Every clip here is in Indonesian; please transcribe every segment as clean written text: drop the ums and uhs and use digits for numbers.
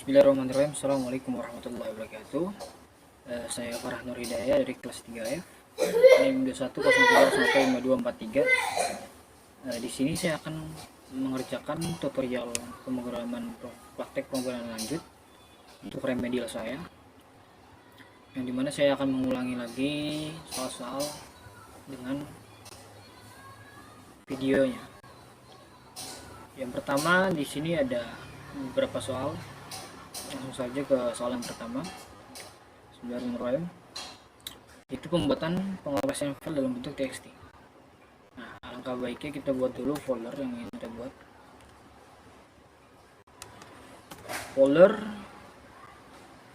Bismillahirrahmanirrahim. Assalamualaikum warahmatullahi wabarakatuh. Saya Farah Nur Hidayah dari kelas 3F, NIM 2103-5243. Di sini saya akan mengerjakan tutorial praktek pemrograman lanjut untuk remedial saya, yang dimana saya akan mengulangi lagi soal-soal dengan videonya. Yang pertama, di sini ada beberapa soal. Langsung saja ke soal yang pertama. Bismillahirrahmanirrahim. Itu pembuatan pengoperasian file dalam bentuk txt. Nah, alangkah baiknya kita buat dulu folder yang ingin kita buat. Folder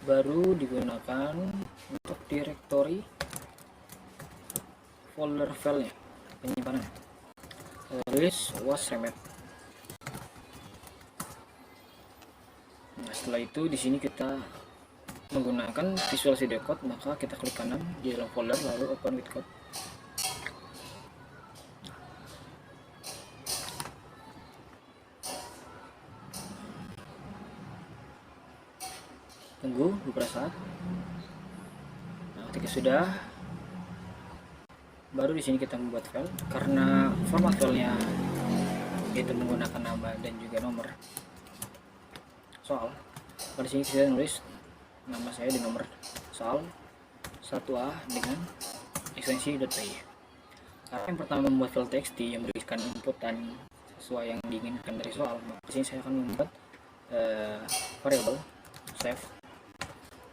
baru digunakan untuk direktori folder filenya, penyimpanan. Tulis was remed. Nah, setelah itu di sini kita menggunakan Visual CD Code, maka kita klik kanan di dalam folder lalu open with code. Tunggu beberapa saat. Nah, ketika sudah, baru di sini kita membuat file. Karena format filenya itu menggunakan nama dan juga nomor soal, pada sini saya nulis nama saya di nomor soal 1A dengan ekstensi .py. Karena yang pertama membuat file txt yang berisikan inputan sesuai yang diinginkan dari soal, maka di sini saya akan membuat variabel save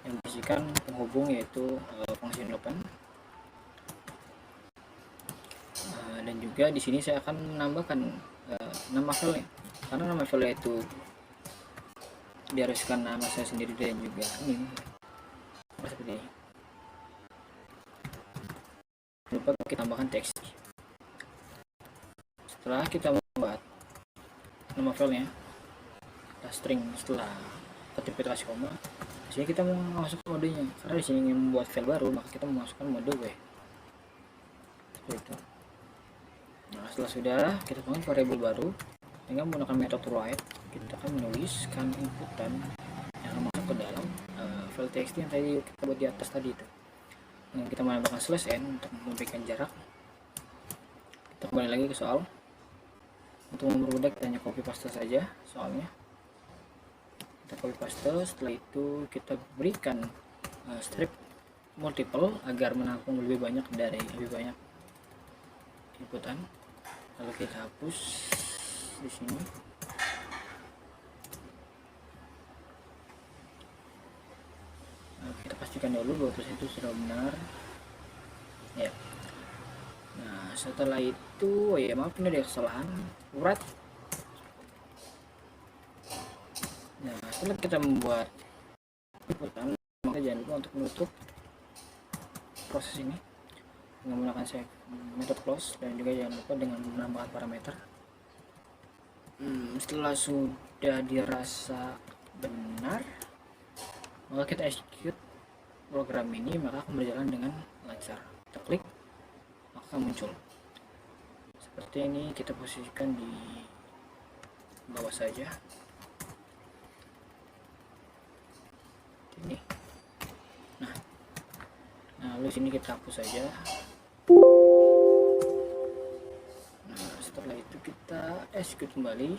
yang berisikan penghubung, yaitu function open. Dan juga di sini saya akan menambahkan nama file, karena nama file itu diharuskan nama saya sendiri dan juga ini seperti ini. Lupa kita tambahkan teks. Setelah kita membuat nama filenya, kita string setelah ketik koma. Di sini kita mau masuk modenya, karena di sini ingin membuat file baru, maka kita memasukkan mode W. Seperti itu. Nah, setelah sudah, kita bangun variabel baru dengan menggunakan metode write. Kita akan menuliskan inputan yang masuk ke dalam file txt yang tadi kita buat di atas tadi itu. Dengan kita menambahkan /n untuk memberikan jarak. Kita kembali lagi ke soal. Untuk mempermudah, kita hanya copy paste saja soalnya. Kita copy paste. Setelah itu kita berikan strip multiple agar menampung lebih banyak inputan. Lalu kita hapus di sini. Kita pastikan dulu bahwa tulisan itu sudah benar ya. Nah, setelah itu maaf, ini ada kesalahan urat. Nah, setelah kita membuat inputan, maka jangan lupa untuk menutup proses ini dengan menggunakan save method close, dan juga jangan lupa dengan menambahkan parameter. Setelah sudah dirasa benar, maka kita execute program ini, maka akan berjalan dengan lancar. Kita klik, maka muncul seperti ini. Kita posisikan di bawah saja ini. Nah, lalu sini kita hapus saja. Nah, setelah itu kita execute kembali,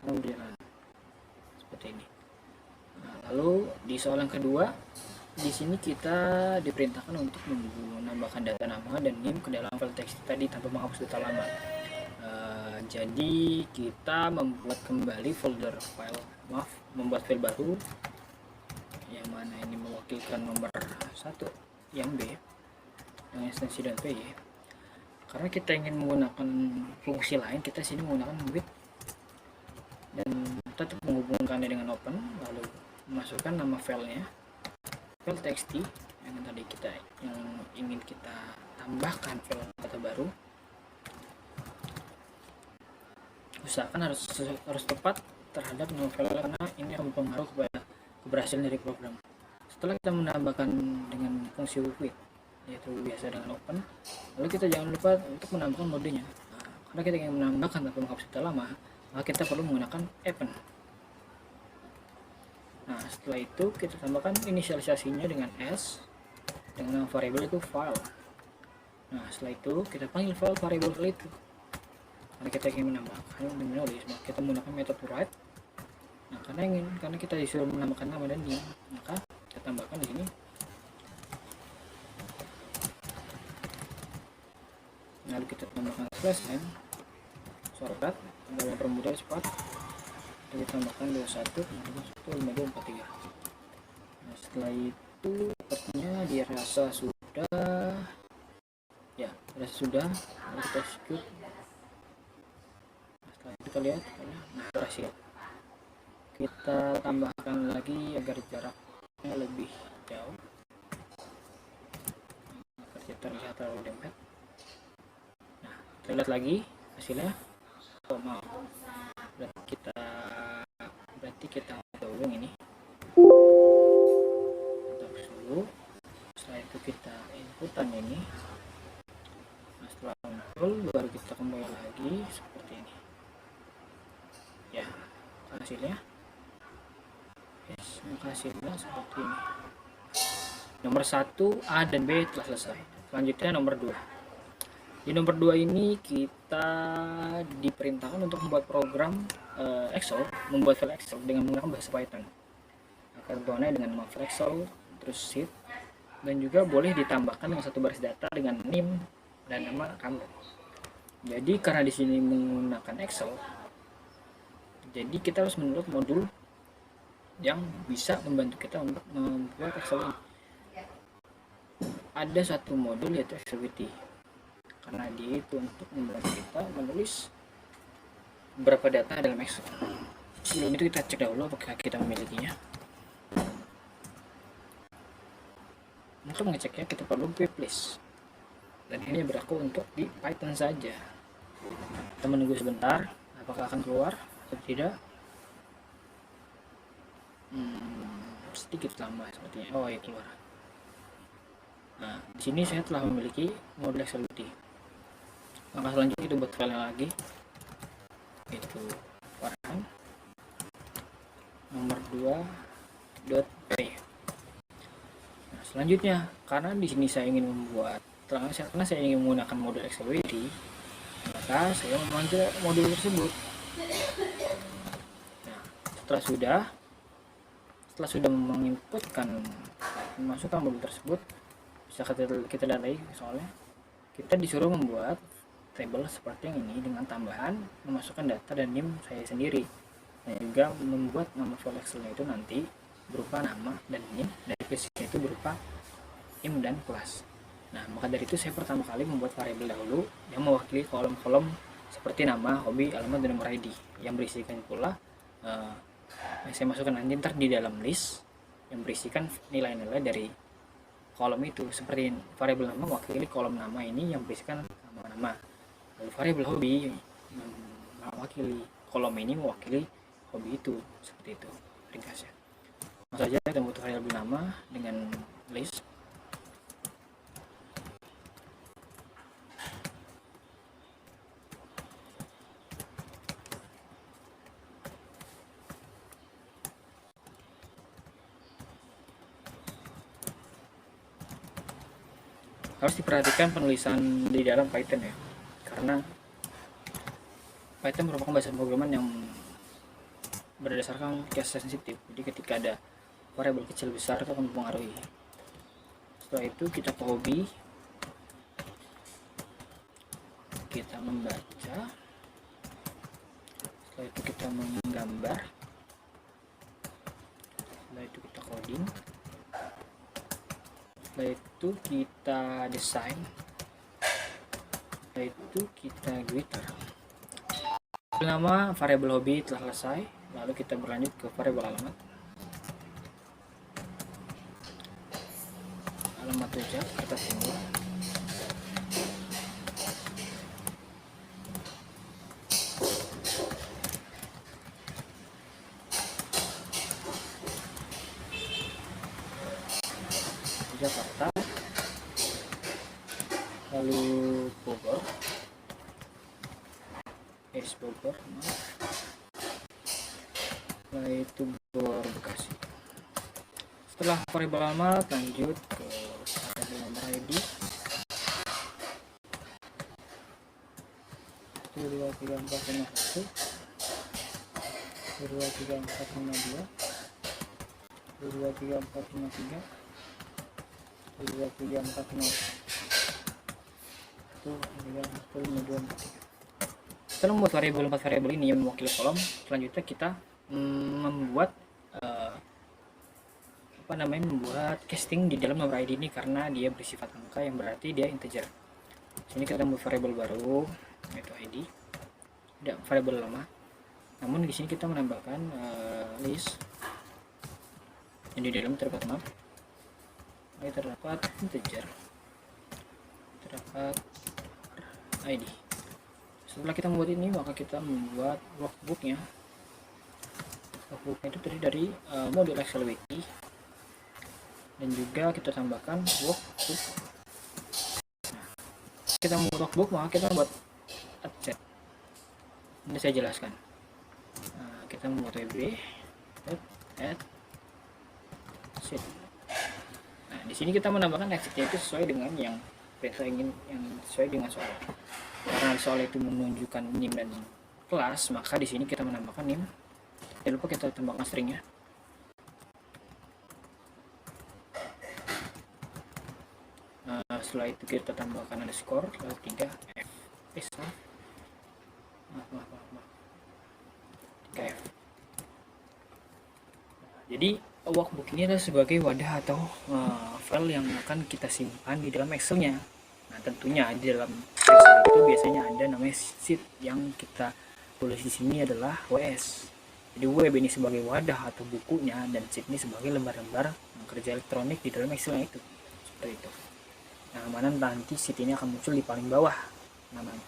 kemudian seperti ini. Lalu di soal yang kedua, di sini kita diperintahkan untuk menambahkan data nama dan NIM ke dalam file teks tadi tanpa menghapus data lama. Jadi kita membuat kembali folder file, membuat file baru yang mana ini mewakilkan nomor 1 yang B dengan ekstensi .py. Karena kita ingin menggunakan fungsi lain, kita sini menggunakan with dan tetap menghubungkannya dengan open, lalu masukkan nama filenya, file txt yang tadi yang ingin kita tambahkan file data baru. Usahakan harus tepat terhadap nama file, karena ini akan berpengaruh kepada keberhasilan dari program. Setelah kita menambahkan dengan fungsi with, yaitu biasa dengan open, lalu kita jangan lupa untuk menambahkan modenya. Karena kita ingin menambahkan tanpa menghapus data lama, maka kita perlu menggunakan append. Nah setelah itu kita tambahkan inisialisasinya dengan S dengan variabel itu file. Nah setelah itu kita panggil file variabel itu karena kita ingin menambahkan dan menulis, maka kita menggunakan metode write. Nah karena kita disuruh menambahkan nama dan dim, maka kita tambahkan di sini. Lalu kita tambahkan /n shortcut dalam permudah cepat, kita tambahkan 21 Nah setelah itu sepertinya dirasa sudah ya, sudah. Lalu kita skip. Nah, setelah itu kita lihat berhasil. Kita tambahkan lagi agar jaraknya lebih jauh agar tidak terlihat terlalu dempet. Nah kita lihat lagi hasilnya. Oh maaf, berarti kita ulang ini. Dulu setelah itu kita inputan ini. Nah setelah muncul baru kita kembali lagi seperti ini ya, hasilnya hasilnya seperti ini. Nomor 1 A dan B telah selesai. Selanjutnya nomor 2. Di nomor 2 ini kita diperintahkan untuk membuat program Excel, membuat file Excel dengan menggunakan bahasa Python. Akan berwarna dengan nama file Excel, terus sheet, dan juga boleh ditambahkan dengan satu baris data dengan NIM dan nama kamu. Jadi karena di sini menggunakan Excel, jadi kita harus menurut modul yang bisa membantu kita untuk membuat Excel ini. Ada satu modul yaitu Excelity, karena dia itu untuk membantu kita menulis beberapa data dalam Excel. Sebelum itu kita cek dahulu apakah kita memilikinya. Untuk mengeceknya kita perlu replace, dan ini berlaku untuk di Python saja. Kita menunggu sebentar apakah akan keluar atau tidak. Sedikit lama sepertinya. Oh ya, keluar. Nah di sini saya telah memiliki modul Excelity. Langkah selanjutnya kita buat file lagi, itu varian nomor 2.p. Nah selanjutnya, karena di sini saya ingin membuat karena saya ingin menggunakan modul Excelity, maka saya memanggil modul tersebut. Nah setelah sudah memasukkan modul tersebut, bisa kita lihat soalnya kita disuruh membuat tabel seperti yang ini dengan tambahan memasukkan data dan NIM saya sendiri, dan juga membuat nama file Excelnya itu nanti berupa nama dan NIM, dan fisiknya itu berupa IM dan kelas. Nah maka dari itu saya pertama kali membuat variabel dahulu yang mewakili kolom-kolom seperti nama, hobi, alamat, dan nomor ID, yang berisikan pula yang saya masukkan nanti ntar di dalam list yang berisikan nilai-nilai dari kolom itu. Seperti variabel nama mewakili kolom nama ini yang berisikan nama-nama, lalu variabel hobi mewakili kolom ini mewakili hobi itu. Seperti itu ringkasnya. Langsung saja kita butuh variabel nama dengan list. Harus diperhatikan penulisan di dalam Python ya, karena Python merupakan bahasa pemrograman yang berdasarkan case sensitif. Jadi ketika ada variabel kecil besar itu akan mempengaruhi. Setelah itu kita ke hobi, kita membaca, setelah itu kita menggambar, setelah itu kita coding, setelah itu kita desain, setelah itu kita glitter. Nama variabel hobi telah selesai, lalu kita berlanjut ke variabel alamat. Alamat rujak kertas timur. Jakarta, lalu Bogor, Bogor, setelah itu Bogor Bekasi. Setelah variabel alamat, lanjut ke variabel nomor ID 23451, 23452, 23453, 23404. Setelah membuat variabel 4 variabel ini yang mewakili kolom, selanjutnya kita membuat membuat casting di dalam nomor ID ini karena dia bersifat angka yang berarti dia integer. Sini kita membuat variabel baru yaitu ID, tidak variabel lama. Namun di sini kita menambahkan list yang di dalam terdapat integer, terdapat ID. Setelah kita membuat ini, maka kita membuat workbooknya. Workbooknya itu terdiri dari modul Excel wiki dan juga kita tambahkan workbook. Kita membuat workbook, maka kita membuat add. Ini saya jelaskan. Kita membuat wb add sheet. Nah, di sini kita menambahkan exit-nya itu sesuai dengan yang perintah yang sesuai dengan soal. Karena soal itu menunjukkan NIM dan kelas, maka di sini kita menambahkan NIM. Jangan lupa kita tambahkan stringnya. Setelah itu kita tambahkan underscore lalu 3F. Jadi workbook ini adalah sebagai wadah atau file yang akan kita simpan di dalam Excel-nya. Nah, tentunya di dalam Excel itu biasanya ada namanya sheet yang kita tulis di sini adalah WS. Jadi web ini sebagai wadah atau bukunya dan sheet ini sebagai lembar-lembar kerja elektronik di dalam Excel itu. Seperti itu. Nah, mana nanti sheet ini akan muncul di paling bawah namanya.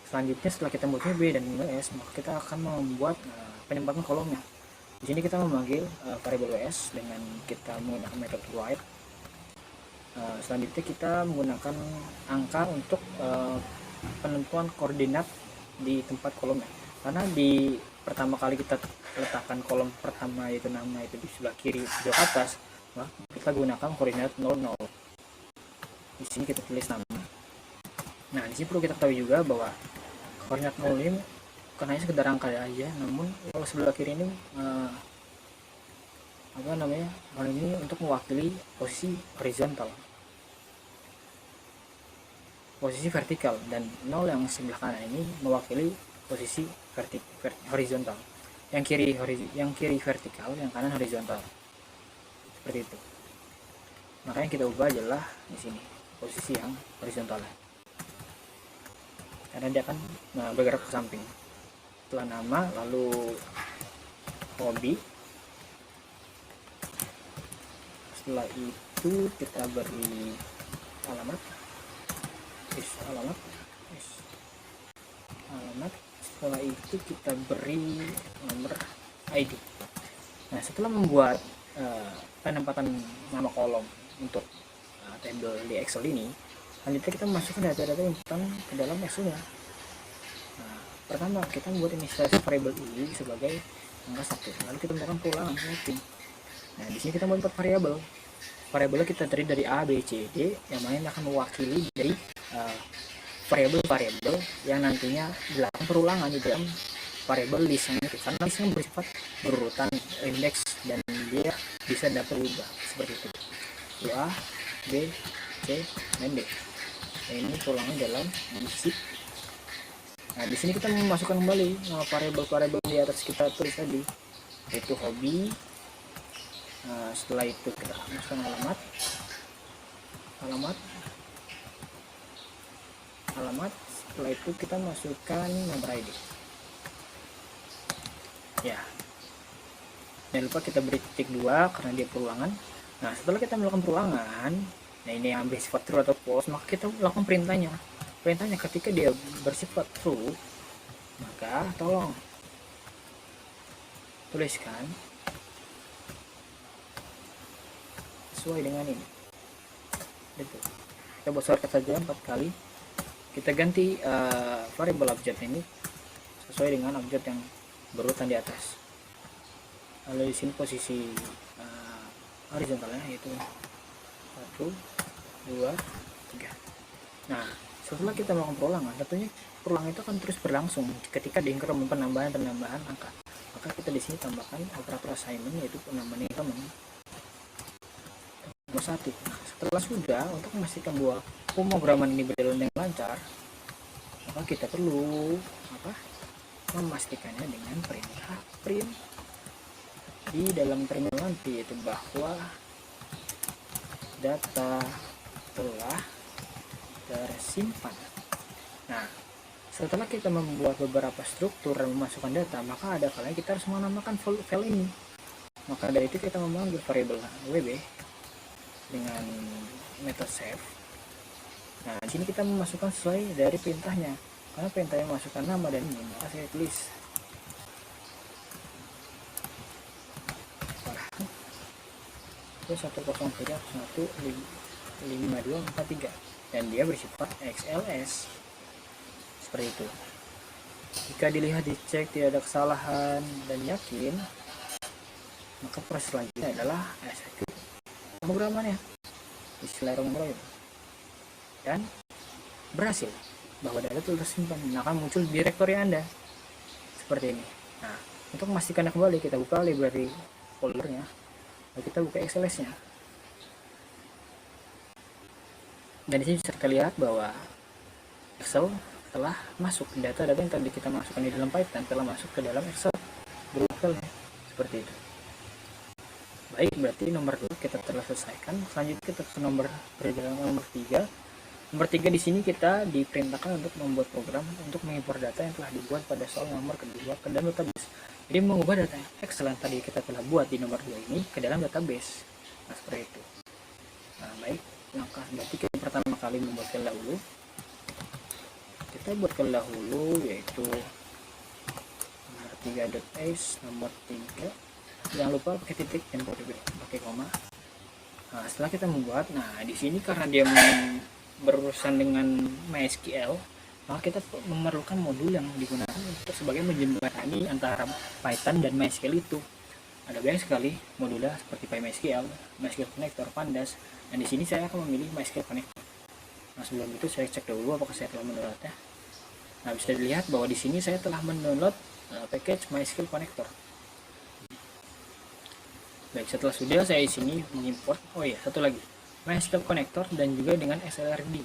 Selanjutnya setelah kita membuat WB dan WS, maka kita akan membuat penempatan kolomnya. Di sini kita memanggil variabel WS dengan kita menggunakan metode write. Selanjutnya kita menggunakan angka untuk penentuan koordinat di tempat kolomnya. Karena di pertama kali kita letakkan kolom pertama yaitu nama itu di sebelah kiri di atas, nah, kita gunakan koordinat 00. Di sini kita tulis nama. Nah, di sini perlu kita ketahui juga bahwa koordinat 0 ini bukan hanya sekedar angka aja, namun kalau sebelah kiri ini hal ini untuk mewakili posisi horizontal, posisi vertikal, dan 0 yang sebelah kanan ini mewakili posisi horizontal. Yang kiri vertikal, yang kanan horizontal. Seperti itu. Makanya kita ubah adalah di sini posisi yang horizontal. Karena dia akan bergerak ke samping. Setelah nama, lalu hobi. Setelah itu kita beri alamat. Setelah itu kita beri nomor ID. Nah, setelah membuat penempatan nama kolom untuk tabel di Excel ini, selanjutnya kita memasukkan data-data input ke dalam Excel-nya. Nah, pertama kita membuat inisialisasi variabel ini sebagai angka 1. Lalu kita melakukan pengulangan setting. Nah, di sini kita membuat 4 variabel. Variabelnya kita terdiri dari A, B, C, D, yang mana akan mewakili dari variabel-variabel yang nantinya dilakukan perulangan di dalam variabel list itu. Karena listnya bersifat berurutan indeks dan dia bisa dapat berubah seperti itu. A, B, C, dan D. Nah, ini perulangan dalam sheet. Nah, di sini kita memasukkan kembali variabel-variabel di atas kita tulis tadi, yaitu hobi. Nah, setelah itu kita masukkan alamat. Setelah itu kita masukkan nomor ID. Ya. Jangan lupa kita beri titik 2 karena dia perulangan. Nah, setelah kita melakukan perulangan, nah ini yang bersifat true atau false, maka kita lakukan perintahnya. Ketika dia bersifat true, maka tolong tuliskan sesuai dengan ini. Itu. Kita buat shortcut saja 4 kali. Kita ganti variabel object ini sesuai dengan object yang berurutan di atas. Lalu di sini posisi horizontalnya, yaitu 1 2 3. Nah, setelah kita melakukan perulangan, tentunya perulangan itu akan terus berlangsung ketika di increment penambahan angka. Maka kita di sini tambahkan operator assignment, yaitu penambahan increment nomor 1. Nah, setelah sudah, untuk memastikan bahwa pemrograman ini berjalan dengan lancar, maka kita perlu memastikannya dengan perintah print di dalam terminal nanti, yaitu bahwa data telah tersimpan. Nah, setelah kita membuat beberapa struktur dan memasukkan data, maka ada kalanya kita harus menambahkan file ini. Maka dari itu kita memanggil variabel wb dengan method save. Nah, di sini kita memasukkan sesuai dari perintahnya. Karena perintahnya memasukkan nama dan ini, maka saya tulis 103.15243 dan dia bersifat XLS seperti itu. Jika dilihat, dicek tidak ada kesalahan dan yakin, maka proses selanjutnya adalah execute pemrogramannya. Bismillahirrahmanirrahim. Dan berhasil bahwa data telah tersimpan. Nah, akan muncul direktori Anda seperti ini. Nah, untuk memastikannya kembali, kita buka library foldernya, lalu kita buka XLS-nya. Dan di sini bisa kita lihat bahwa Excel telah masuk data-data yang tadi kita masukkan di dalam Python telah masuk ke dalam Excel filenya seperti itu. Baik, berarti nomor 2 kita telah selesaikan. Selanjutnya kita ke nomor 3. Nomor 3 di sini kita diperintahkan untuk membuat program untuk mengimpor data yang telah dibuat pada soal nomor kedua ke dalam database. Jadi mengubah data Excel yang tadi kita telah buat di nomor 2 ini ke dalam database. Nah, seperti itu. Nah, baik, langkah berarti kita pertama kali membuat file dahulu. Kita buat file dahulu, yaitu nomor 3.s, nomor 3. Jangan lupa pakai titik dan pakai koma. Nah, setelah kita membuat, nah di sini karena dia berurusan dengan MySQL, maka kita memerlukan modul yang digunakan untuk sebagai menjembatani antara Python dan MySQL itu. Ada banyak sekali modulnya seperti PyMySQL, MySQL Connector, Pandas, dan di sini saya akan memilih MySQL Connector. Nah, sebelum itu saya cek dulu apakah saya telah mendownloadnya. Nah, bisa dilihat bahwa di sini saya telah mendownload package MySQL Connector. Baik, setelah sudah, saya di sini mengimport. Oh iya, satu lagi, MySQL Connector dan juga dengan XLRD.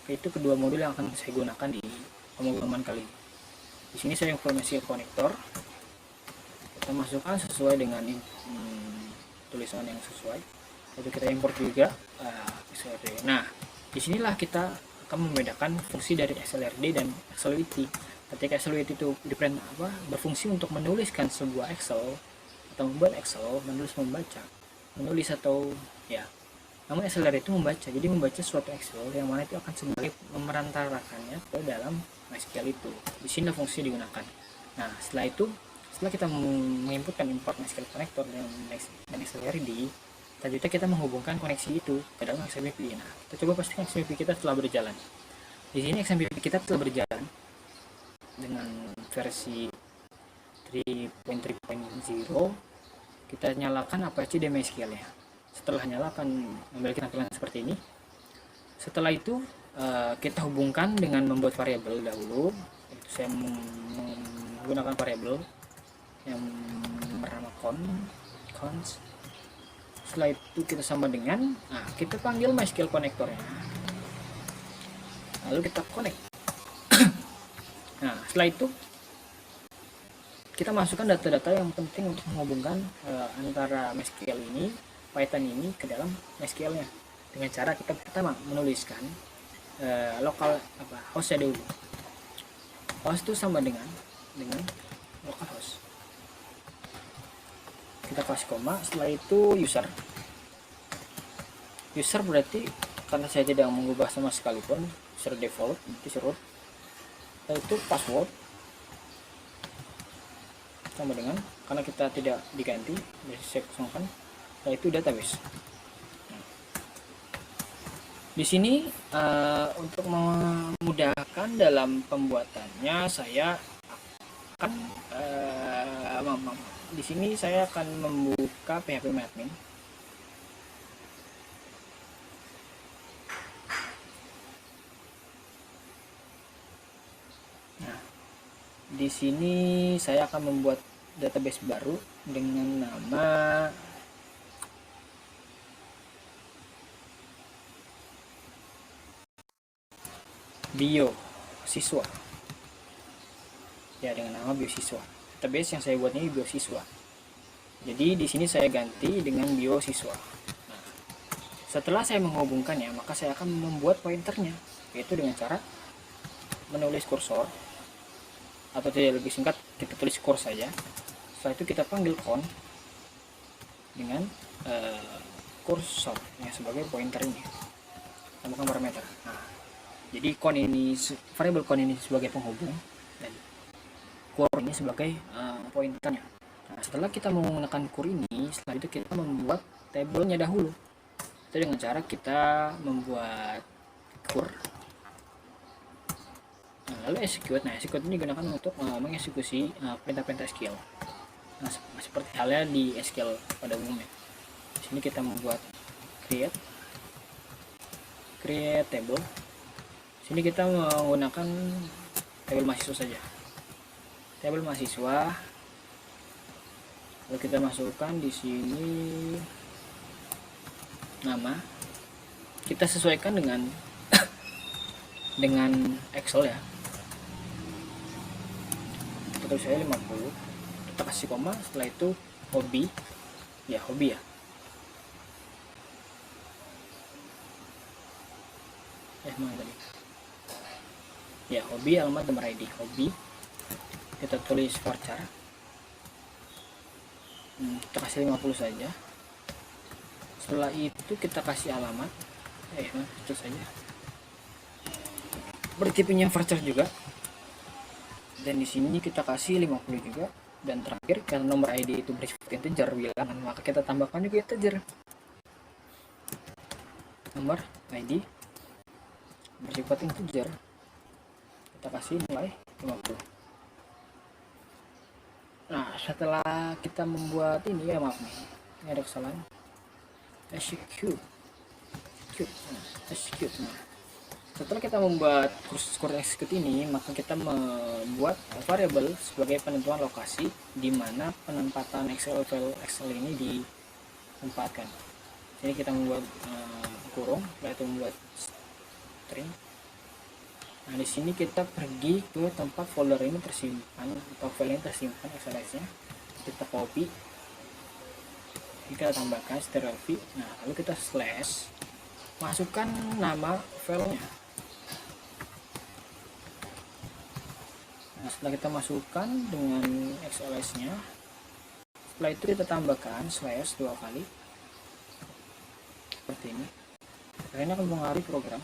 Itu kedua modul yang akan saya gunakan di pemrograman kali ini. Di sini saya informasi Connector. Kita masukkan sesuai dengan tulisan yang sesuai. Lalu kita import juga XLRD. Nah, disinilah kita akan membedakan fungsi dari XLRD dan XLUT. Ketika XLUT itu berfungsi untuk menuliskan sebuah Excel atau membuat Excel, membaca, menulis atau ya. Namun XLRD itu membaca, jadi membaca suatu Excel yang mana itu akan sebagai memerantarakannya ke dalam MySQL itu. Di sini fungsi digunakan. Nah, setelah kita menginputkan import MySQL Connector dan XLRD, selanjutnya kita menghubungkan koneksi itu ke dalam XMPP. Nah, kita coba pastikan XMPP kita telah berjalan. Di sini XMPP kita telah berjalan dengan versi 3.3.0. Kita nyalakan Apache MySQL ya. Setelah nyalakan, memiliki tampilan seperti ini. Setelah itu kita hubungkan dengan membuat variabel dahulu. Itu saya menggunakan variabel yang bernama cons. Setelah itu kita sama dengan, kita panggil MySQL connectornya, lalu kita connect. Nah, setelah itu kita masukkan data-data yang penting untuk menghubungkan antara MySQL ini, Python ini ke dalam MySQL-nya dengan cara kita pertama menuliskan lokal hostnya dulu. Host itu sama dengan localhost. Kita kasih koma, setelah itu user berarti karena saya tidak mengubah sama sekalipun, user default nanti root. Setelah itu password sama dengan, karena kita tidak diganti, jadi saya kosongkan. Setelah itu database. Di sini untuk memudahkan dalam pembuatannya, saya akan maaf. Di sini saya akan membuka PHP admin. Nah, di sini saya akan membuat database baru dengan nama bio siswa. Ya, dengan nama bio siswa. Database yang saya buat ini bio siswa. Jadi di sini saya ganti dengan bio siswa. Nah, setelah saya menghubungkannya, maka saya akan membuat pointernya, yaitu dengan cara menulis kursor, atau tidak lebih singkat kita tulis course saja. Setelah itu kita panggil con dengan kursor yang sebagai pointer ini, tambahkan parameter. Nah, jadi con ini, variabel con ini sebagai penghubung dan core ini sebagai pointernya. Nah, setelah kita menggunakan core ini, setelah itu kita membuat tabelnya dahulu. Itu dengan cara kita membuat core, lalu execute. Nah, execute ini digunakan untuk mengeksekusi perintah-perintah SQL. Nah, seperti halnya di SQL pada umumnya. Di sini kita membuat create table. Di sini kita menggunakan tabel mahasiswa saja. Tabel mahasiswa. Lalu kita masukkan di sini nama. Kita sesuaikan dengan Excel ya. Kita tulis saya 50. Kita kasih koma, setelah itu hobi. Ya, hobi ya. Mana tadi? Ya, hobi, alamat, nomor ID. Hobi. Kita tulis varchar. Kita kasih 50 saja. Setelah itu kita kasih alamat. Itu saja. Bertipenya varchar juga. Dan di sini kita kasih 50 juga. Dan terakhir, karena nomor ID itu bersifat integer bilangan, maka kita tambahkan juga integer. Nomor ID bersifat integer, kita kasih nilai 50. Nah, setelah kita membuat ini, ya maaf nih, ini ada kesalahan. Execute. Nah, setelah kita membuat kursus execute ini, maka kita membuat variabel sebagai penentuan lokasi di mana penempatan file Excel ini ditempatkan. Jadi kita membuat kurung, setelah itu membuat string. Nah, di sini kita pergi ke tempat folder ini tersimpan atau file ini tersimpan XLS-nya. Kita copy, kita tambahkan stereo-v. Nah, lalu kita slash, masukkan nama filenya. Nah, setelah kita masukkan dengan XLS-nya, setelah itu kita tambahkan slash 2 kali seperti ini. Karena ini akan mengaruhi program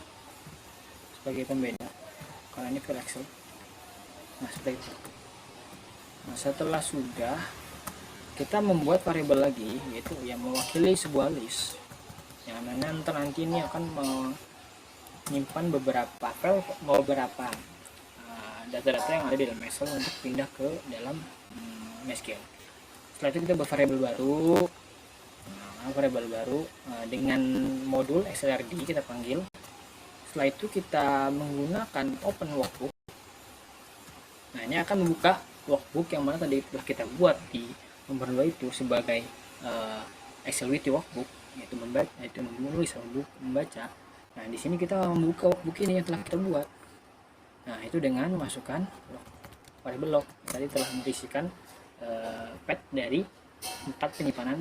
sebagai pembeda karena ini file Excel. Nah, seperti itu. Nah, setelah sudah, kita membuat variabel lagi, yaitu yang mewakili sebuah list yang nanti ini akan menyimpan beberapa file, beberapa data-data yang ada di dalam Excel untuk pindah ke dalam MySQL. Setelah itu kita buat variabel baru. Variabel baru dengan modul XLRD kita panggil. Setelah itu kita menggunakan open workbook. Nah, ini akan membuka workbook yang mana tadi telah kita buat di nomor 2 itu sebagai Excel with workbook, yaitu menulis workbook, membaca. Nah, di sini kita membuka workbook ini yang telah kita buat. Nah, itu dengan memasukkan variabel log. Tadi telah berisikan path dari tempat penyimpanan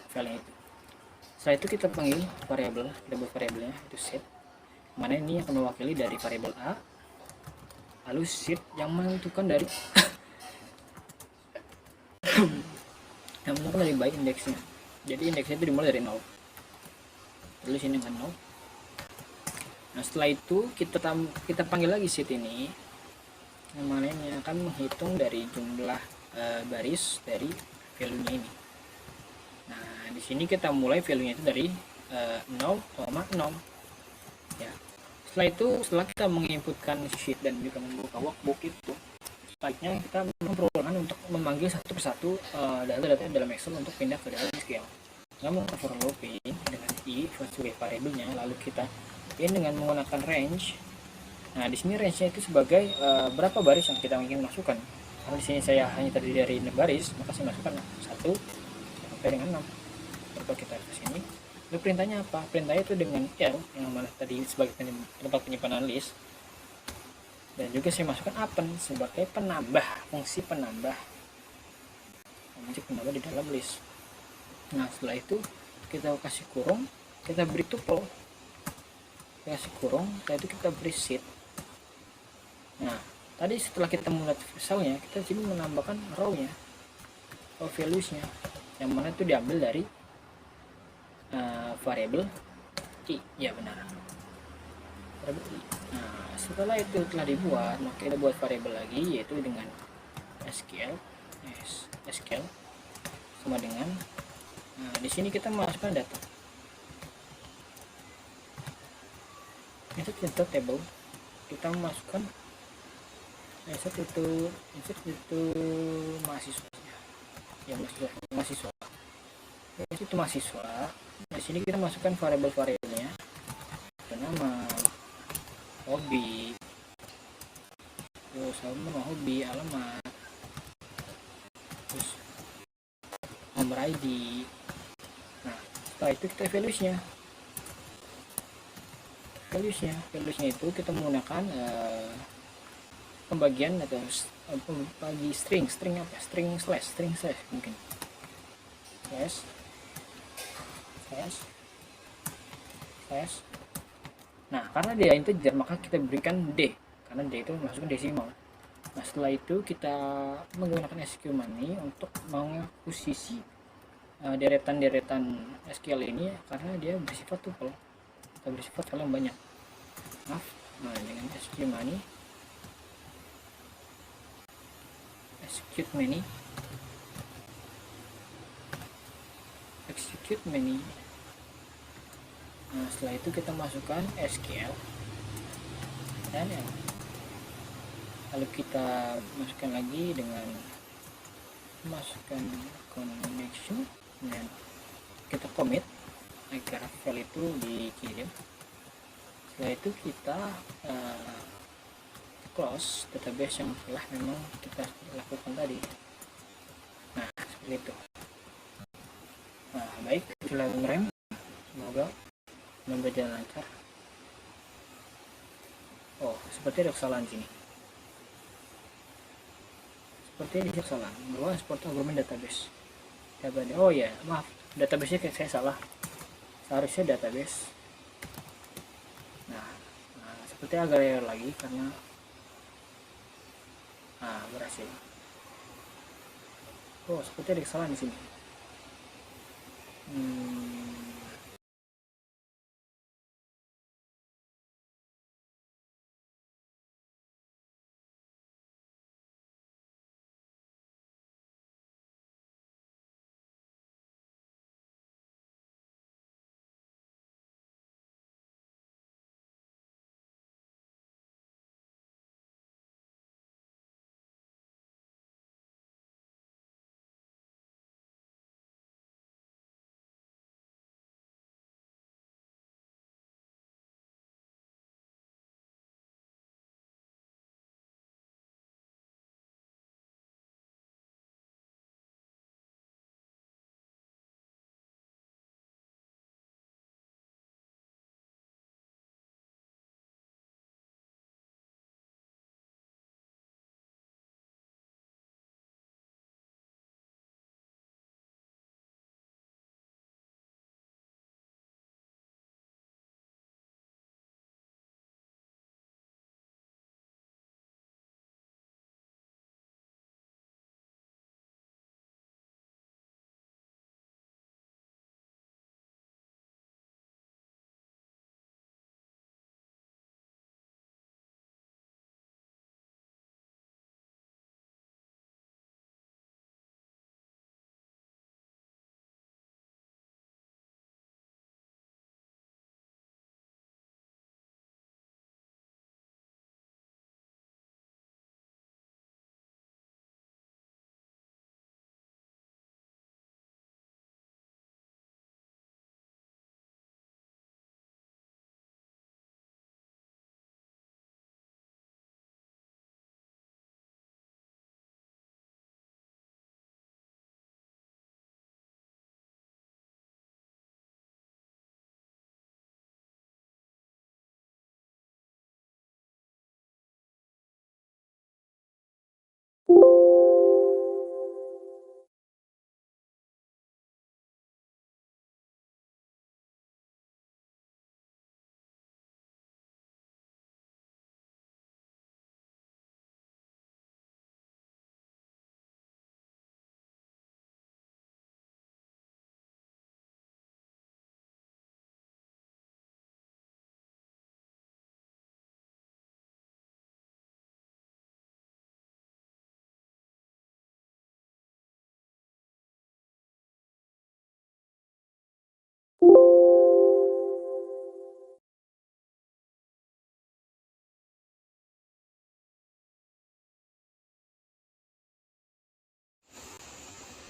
file itu. Setelah itu kita panggil variabel, kita buat variabelnya itu set, mana ini akan mewakili dari variabel A, lalu set yang menentukan dari yang menentukan dari by indeksnya. Jadi indeksnya itu dimulai dari 0. Lalu sini dengan 0. Nah, setelah itu kita panggil lagi set ini, yang mana ini akan menghitung dari jumlah baris dari value-nya ini. Nah, di sini kita mulai value-nya itu dari 0,0 ya. Setelah itu, setelah kita menginputkan sheet dan juga membuka workbook itu, Baiknya kita memperlukan untuk memanggil satu persatu data-data dalam Excel untuk pindah ke dalam SQL. Kita mau for looping dengan i sebagai variabelnya, lalu kita in dengan menggunakan range. Nah, di sini range-nya itu sebagai berapa baris yang kita ingin masukkan. Kalau di sini saya hanya terdiri dari 6 baris, maka saya masukkan 1 sampai dengan 6. Coba kita ke sini. Lalu perintahnya apa? Perintahnya itu dengan L yang mana tadi sebagai tempat penyimpanan list. Dan juga saya masukkan append sebagai penambah, fungsi penambah. Fungsi penambah di dalam list. Nah, setelah itu kita kasih kurung, kita beri tuple. Kita kasih kurung, setelah itu kita beri sheet. Nah, tadi setelah kita melihat cell-nya, kita jadi menambahkan row-nya, row values-nya, yang mana itu diambil dari variabel i. Ya, benar, variabel i. Nah, setelah itu telah dibuat, maka kita buat variabel lagi, yaitu dengan SQL sama dengan di sini kita masukkan data. Insert data table, kita masukkan insert itu mahasiswa, ya mahasiswa itu mahasiswa. Di sini kita masukkan variabelnya, nama, hobi, terus sama hobi, alamat, terus nomor ID. Nah, setelah itu kita valuesnya itu kita menggunakan pembagian atau bagi string apa, string slash mungkin slash. Nah, karena dia integer maka kita berikan d, karena d itu masukkan desimal. Nah, setelah itu kita menggunakan SQMoney untuk mengakusisi deretan SQL ini, karena dia bersifat tuple atau bersifat file yang banyak. Nah, dengan SQMoney execute many. Nah, setelah itu kita masukkan SQL dan lalu kita masukkan lagi dengan masukkan connection dan kita commit agar file itu dikirim. Setelah itu kita close database yang telah memang kita lakukan tadi. Nah, seperti itu. Nah, baik, itulah ngerem. Semoga berjalan lancar. Oh, seperti ada kesalahan sini. Seperti ada kesalahan bahwa export argumen database. Oh ya, maaf, database-nya kayak saya salah. Seharusnya database. Nah, seperti agak error lagi karena berhasil. Oh, seperti ada kesalahan di sini.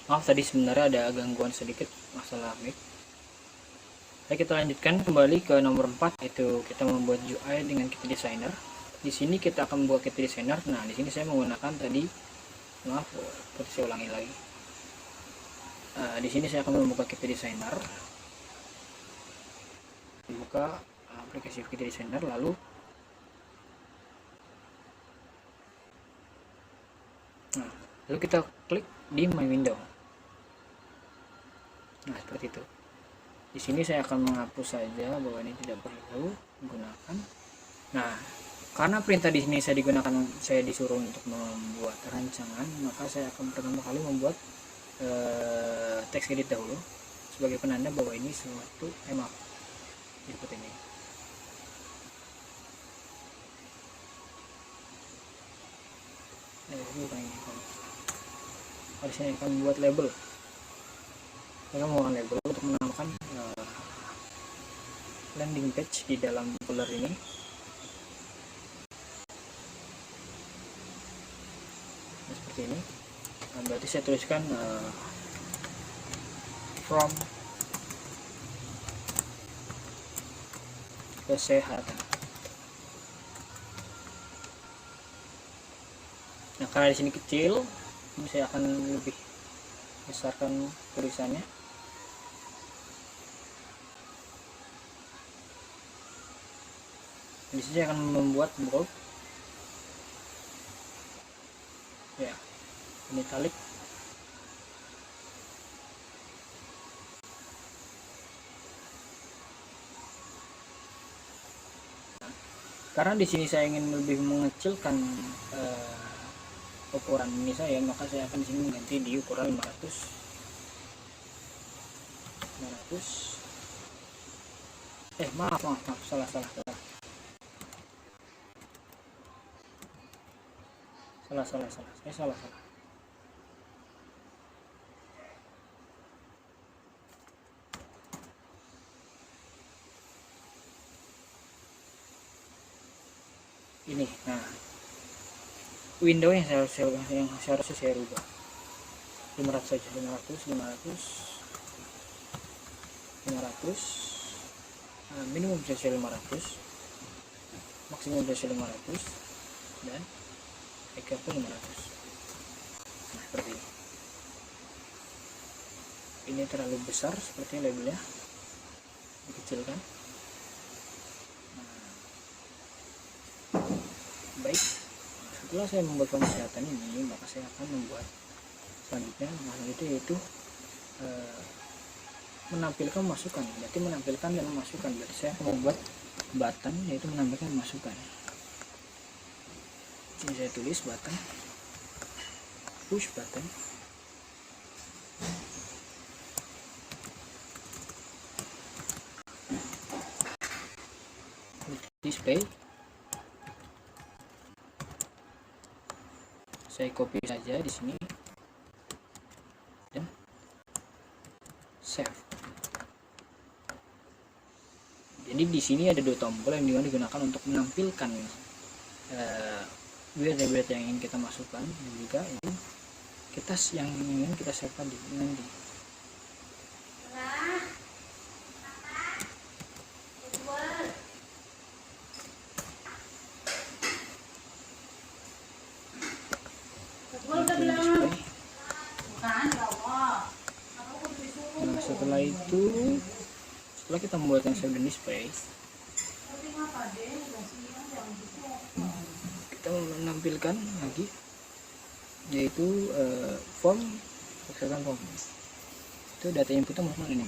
Maaf tadi sebenarnya ada gangguan sedikit masalah mic. Baik, kita lanjutkan kembali ke nomor 4, yaitu kita membuat UI dengan Qt Designer. Di sini kita akan membuat Qt Designer. Nah, di sini saya menggunakan tadi, maaf, seperti saya ulangi lagi. Di sini saya akan membuka Qt Designer. Buka aplikasi Qt Designer, lalu kita klik di My Window. Nah, seperti itu. Di sini saya akan menghapus saja bahwa ini tidak perlu digunakan. Nah, karena perintah di sini saya disuruh untuk membuat rancangan, maka saya akan pertama kali membuat text edit dahulu sebagai penanda bahwa ini suatu maaf, seperti ini. Bukan ini. Harusnya akan membuat label. Saya mau label untuk menamakan landing page di dalam folder ini. Nah, seperti ini. Nah, berarti saya tuliskan from kesehatan. Nah, karena di sini kecil, ini saya akan lebih besarkan tulisannya. Di sini saya akan membuat bold, ya, ini italic. Karena di sini saya ingin lebih mengecilkan ukuran ini saya, maka saya akan di sini mengganti di ukuran 500. Maaf, salah. Saya salah. Ini, nah, window yang seharusnya saya rubah 500 saja, 500. Minimum bisa 500, maksimum bisa 500, dan equal pun 500. Nah, seperti ini. Ini terlalu besar sepertinya labelnya, dikecilkan. Baik, setelah saya membuat kesehatan ini, maka saya akan membuat selanjutnya yaitu menampilkan masukan. Berarti menampilkan dan memasukkan. Berarti saya akan membuat button, yaitu menampilkan masukan. Ini saya tulis button, push button, display. Saya copy saja di sini dan save. Jadi di sini ada 2 tombol yang digunakan untuk menampilkan build yang ingin kita masukkan, dan juga ini yang ingin kita save tadi nanti. Nah, setelah kita membuat yang save dan display, kita menampilkan lagi, yaitu form. Itu data inputnya merupakan ini.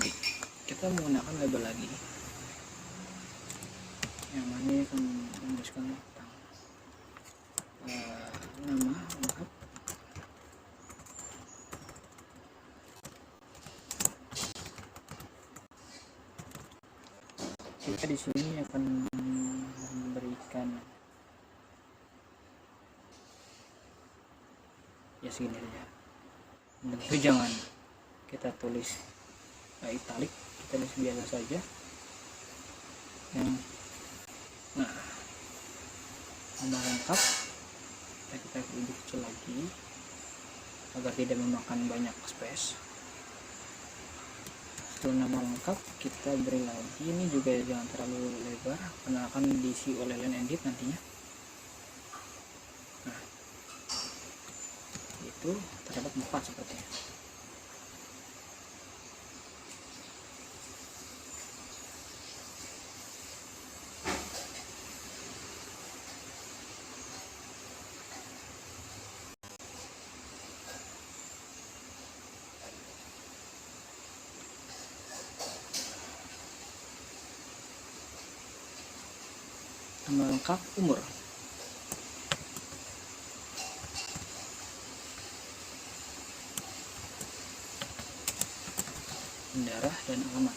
Kita menggunakan label lagi, yang mana akan menuliskan tentang nama lengkap. Kita di sini akan memberikan ya segini saja. Tapi jangan kita tulis italic, kita tulis biasa saja. Nah, nama lengkap kita lebih kecil lagi, agar tidak memakan banyak space. Setelah nama lengkap kita beri lagi, ini juga jangan terlalu lebar karena akan diisi oleh line edit nantinya. Nah itu terdapat 4 sepertinya. Nama lengkap, umur, darah, dan alamat.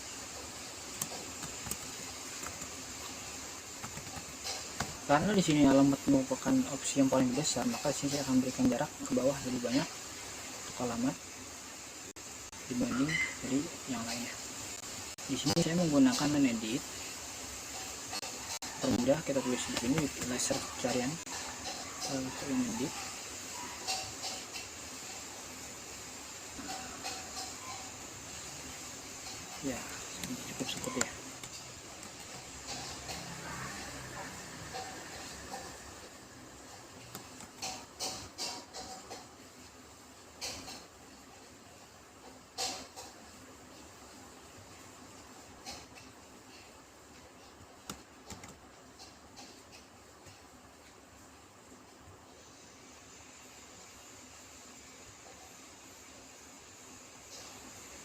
Karena di sini alamat merupakan opsi yang paling besar, maka di sini saya akan berikan jarak ke bawah lebih banyak untuk alamat dibanding dari yang lainnya. Di sini saya menggunakan line edit. Permudah kita tulis di sini laser pencarian line edit. Ya cukup seperti ya.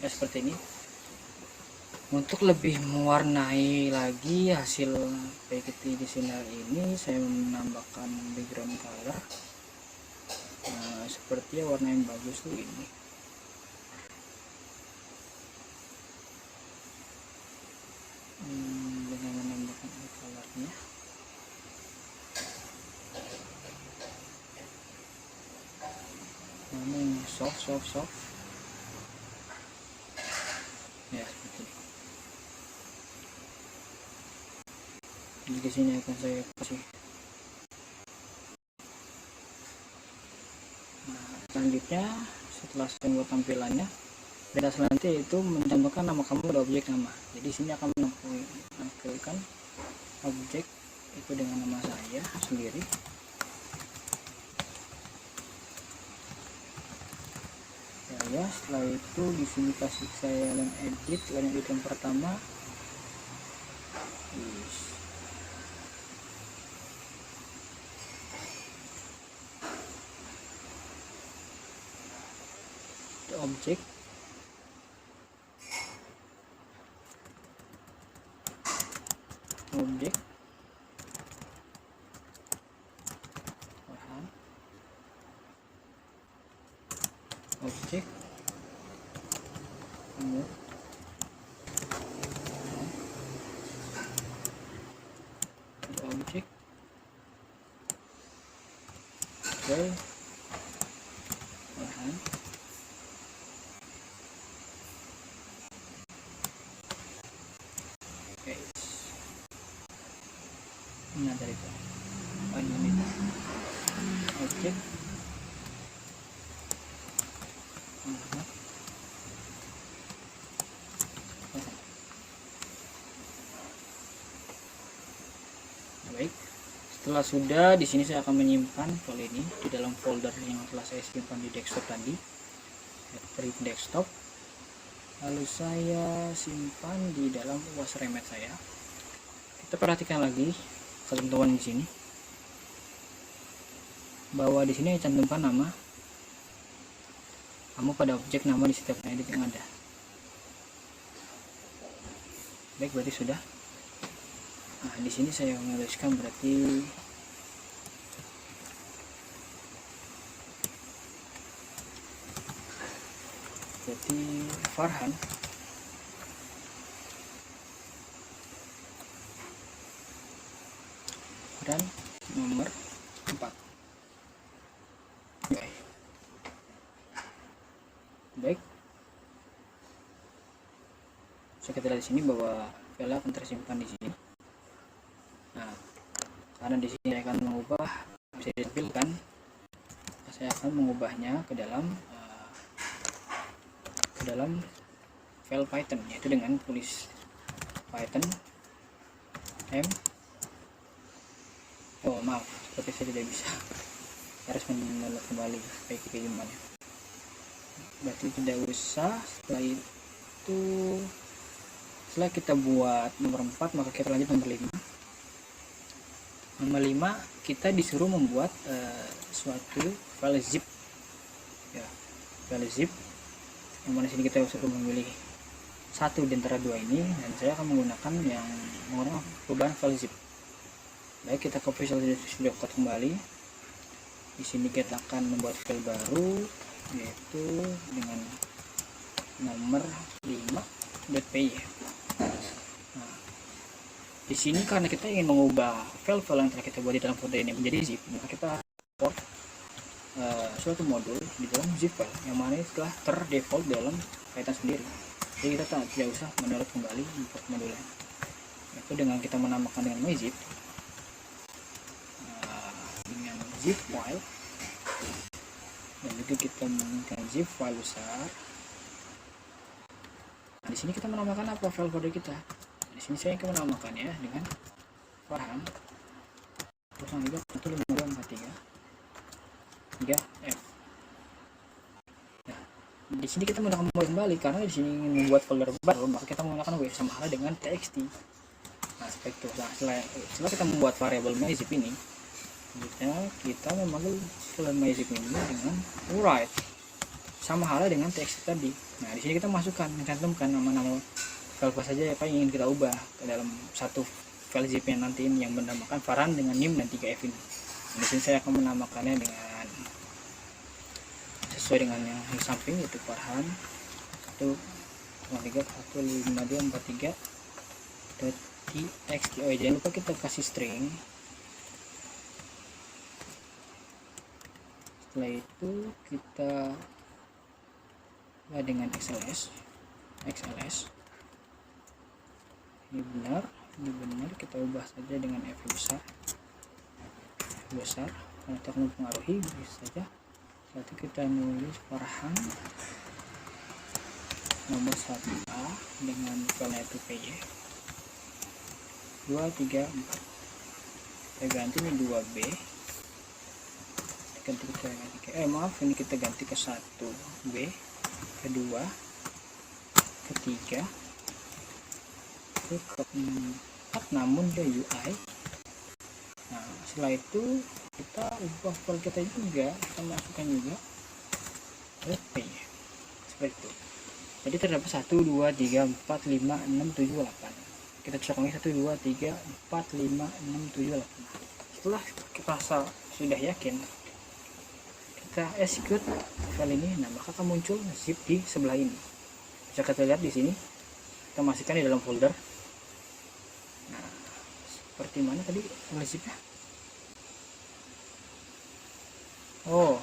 Ya seperti ini. Untuk lebih mewarnai lagi hasil PGT designer ini, saya menambahkan background color. Nah, sepertinya warna yang bagus tuh ini. Dengan menambahkan colornya. Nah, ini soft. Ya seperti ini. Di sini akan saya kasih. Nah, selanjutnya setelah saya buat tampilannya, beta selanjutnya itu menambahkan nama kamu pada objek nama. Jadi sini akan menampilkan objek itu dengan nama saya sendiri. Ya, setelah itu di sini kasih saya line edit yang pertama. Objek objek objek nah dari itu objek baik. Setelah sudah, di sini saya akan menyimpan file ini di dalam folder yang telah saya simpan di desktop tadi, print desktop. Lalu saya simpan di dalam UAS remet saya. Kita perhatikan lagi ketentuan di sini, bahwa di sini cantumkan nama kamu pada objek nama di setiap edit yang ada. Baik, berarti sudah. Nah, di sini saya menuliskan berarti Farhan dan nomor 4. Baik. So, kita lihat di sini bahwa file akan tersimpan di sini. Nah, karena di sini saya akan mengubah, bisa ditampilkan, saya akan mengubahnya ke dalam ke dalam file Python, yaitu dengan tulis Python m maaf, seperti saya tidak bisa, harus mendownload kembali baik gimana. Berarti tidak usah. Setelah kita buat nomor 4, maka kita lanjut nomor 5. Nomor 5 kita disuruh membuat suatu file zip ya, file zip yang mana sini kita suruh memilih satu di antara dua ini, dan saya akan menggunakan perubahan file zip. Baik, kita ke Visual Studio Code kembali. Di sini kita akan membuat file baru, yaitu dengan nomor 5.py. Nah, di sini karena kita ingin mengubah file-file yang telah kita buat di dalam folder ini menjadi zip, maka kita import suatu modul di dalam zip file yang mana telah terdefault dalam Python sendiri. Jadi kita tidak usah mendownload kembali import modulnya. Itu dengan kita menamakan dengan myzip, dengan zip file, dan juga kita menggunakan zip file besar. Nah, di sini kita menamakan apa file folder kita? Di sini saya akan menamakannya dengan Farhan 03.15243.3f. Nah, di sini kita menggunakan kembali karena di sini ingin membuat folder baru, maka kita menggunakan w sama halnya dengan txt. Nah, seperti itu. Nah, setelah kita membuat variabel myzip ini, kita memanggil file myzip ini dengan write sama halnya dengan txt tadi. Nah, di sini kita masukkan, mencantumkan nama-nama file apa saja apa yang ingin kita ubah ke dalam satu file zip yang nanti ini yang bernamakan Farhan dengan nim dan 3f ini. Nah, di sini saya akan menamakannya dengan sesuai dengan yang di samping, yaitu Farhan 1.15243.txt. Oh, jangan lupa kita kasih string. Setelah itu kita dengan XLS ini benar, kita ubah saja dengan F besar karena itu akan mempengaruhi, bisa saja. Berarti kita nulis Farhan nomor 1A dengan file itu py 234, kita ganti ini 2B, maaf, ini kita ganti ke 1B, kedua, ketiga, keempat, namun dia UI. Nah, setelah itu kita ubah file kita juga, kita masukkan juga p seperti itu. Jadi terdapat 1 2 3 4 5 6 7 8. Kita cek lagi 1 2 3 4 5 6 7 8. Setelah kita sudah yakin, kita execute file ini, nah maka akan muncul zip di sebelah ini. Bisa kita lihat di sini, kita masukkan di dalam folder. Nah, seperti mana tadi zipnya? Oh,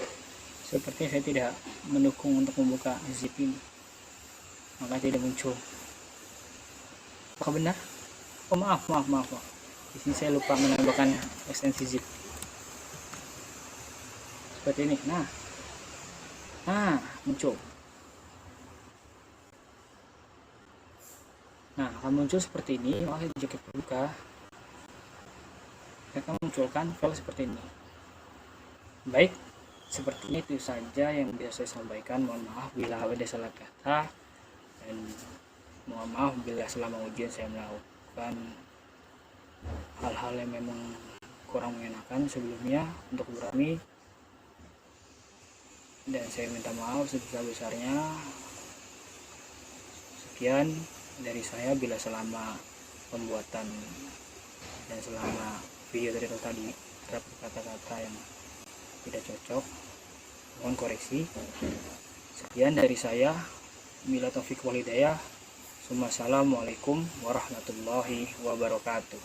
sepertinya saya tidak mendukung untuk membuka zip ini, maka tidak muncul. Apakah benar? Oh, maaf. Di sini saya lupa menambahkan ekstensi zip. Seperti ini. Nah, muncul. Nah, akan muncul seperti ini. Maka jika kita buka, kita akan munculkan file seperti ini. Baik, sepertinya itu saja yang bisa saya sampaikan. Mohon maaf bila ada salah kata, dan mohon maaf bila selama ujian saya melakukan hal-hal yang memang kurang mengenakan sebelumnya untuk berani, dan saya minta maaf sebesar-besarnya. Sekian dari saya bila selama pembuatan dan selama video tadi terdapat kata-kata yang tidak cocok, mohon koreksi. Sekian dari saya, bila taufik wal hidayah. Assalamualaikum warahmatullahi wabarakatuh.